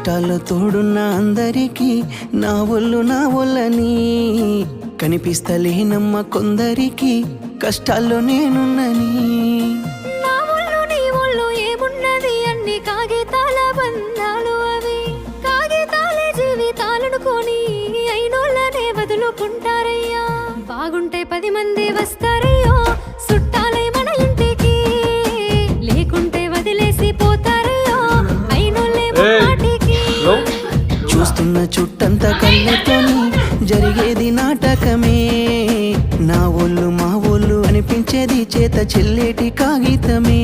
కష్టాల్లో తోడున్న అందరికీ నా ఒళ్ళని కనిపిస్తలేనమ్మ కొందరికి కష్టాల్లో నేనున్నని. నా ఒళ్ళు నీ ఒళ్ళు ఏమున్నది అన్ని కాగితాల బంధాలు, అవి కాగితాలే జీవితాలనుకొని అయినోళ్ళనే వదులుకుంటారయ్యా. బాగుంటే 10 మంది వస్తారయ్యో చుట్టాలై మన ఇంటికి, లేకుంటే వదిలేసి పోతారయ్యో అయినోళ్ళే మాటికి. చూస్తున్న చుట్టంతా కళ్ళతోని జరిగేది నాటకమే, నా ఒళ్ళు మా ఒళ్ళు అనిపించేది చేత చెల్లేటి కాగితమే.